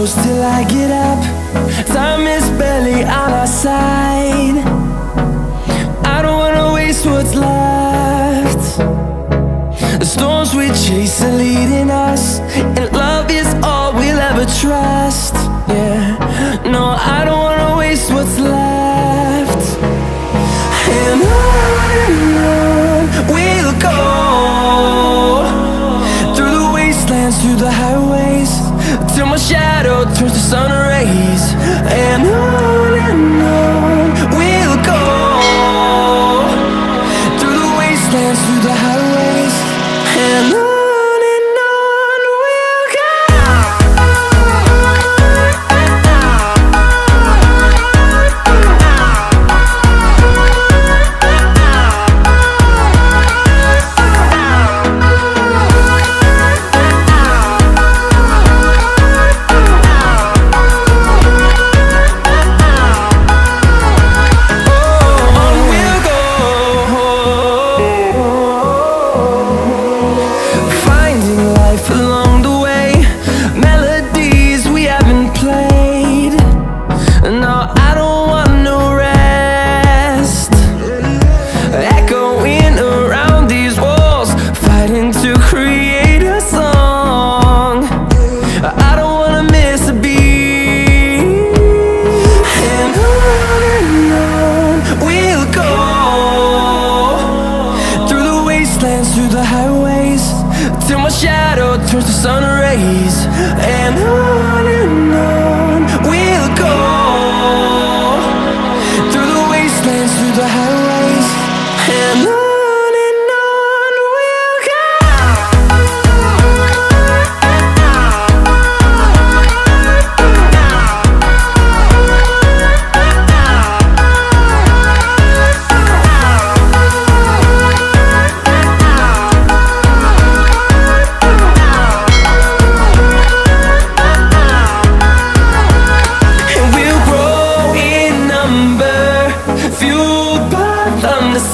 close till I get up. Time is barely on our side. I don't wanna waste what's left. The storms we chase are leading us, and love is all we'll ever trust. Yeah, no, I don't wanna waste what's left. And on we'll go, through the wastelands, through the highways, till my shadow turns to sun rays. And on we'll go, through the wastelands, through the highways, and on. Through the highways, till my shadow turns to sun rays. And on we'll go, through the wastelands, through the highways, and on.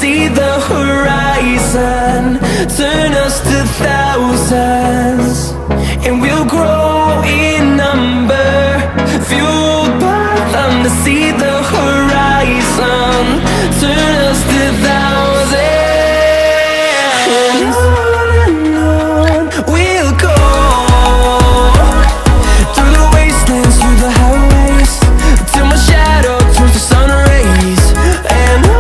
See the horizon turn us to thousands, and we'll grow in number, fueled by them to see the horizon turn us to thousands. And on we'll go, through the wastelands, through the highways, till my shadow turns to sun rays. And on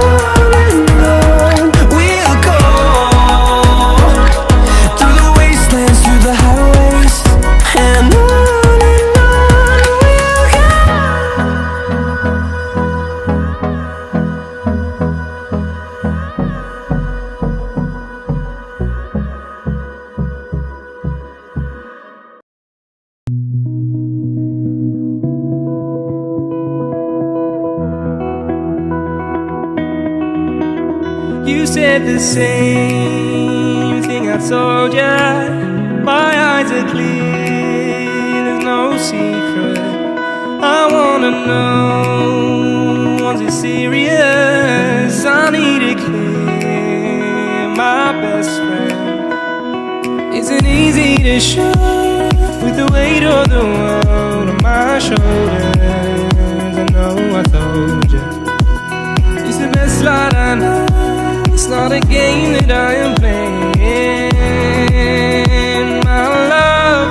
you said the same thing I told ya. My eyes are clear, there's no secret. I wanna know, was it serious? I need it clear, my best friend. Isn't easy to show, with the weight of the world on my shoulders. I know I told ya, it's the best light I know. It's not a game that I am playing, my love.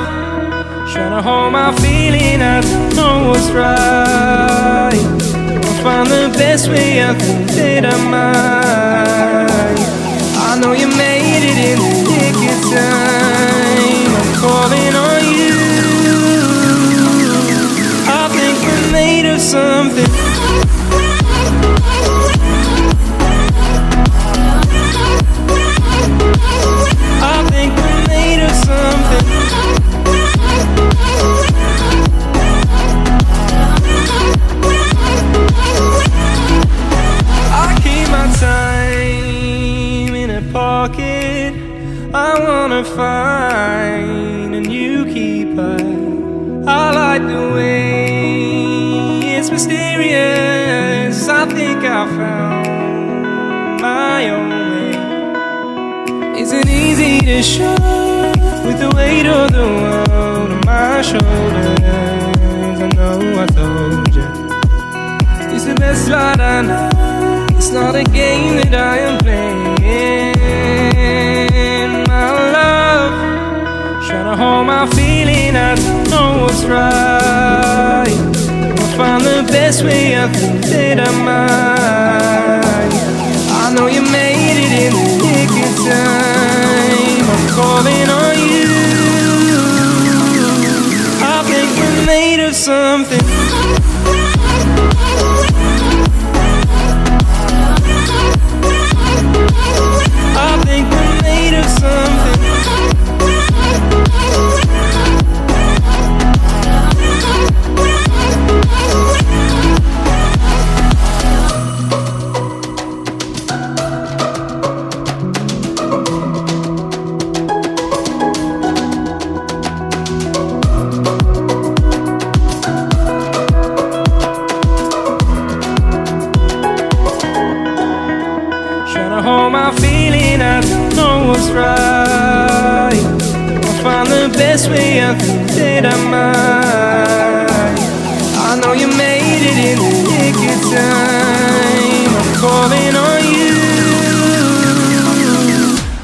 Trying to hold my feeling, I don't know what's right. I'll find the best way, I think that I might. I know you made it in the nick of time. I'm calling on you. I think we're made of something. I wanna find a new keeper. I like the way it's mysterious. I think I found my own way. Isn't easy to show, with the weight of the world on my shoulders. know I told you. It's the best light I know. It's not a game that I am playing. My love, trying to hold my feeling, I don't know what's right. I'll find the best way, I think that I might. I know you made it in the nick of time. I'm calling on you. I think we're made of something. I think we're made of something. Hold my feeling, I don't know what's right. I'll find the best way, I think that I might. I know you made it in the nick of time. I'm calling on you.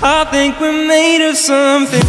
I think we're made of something.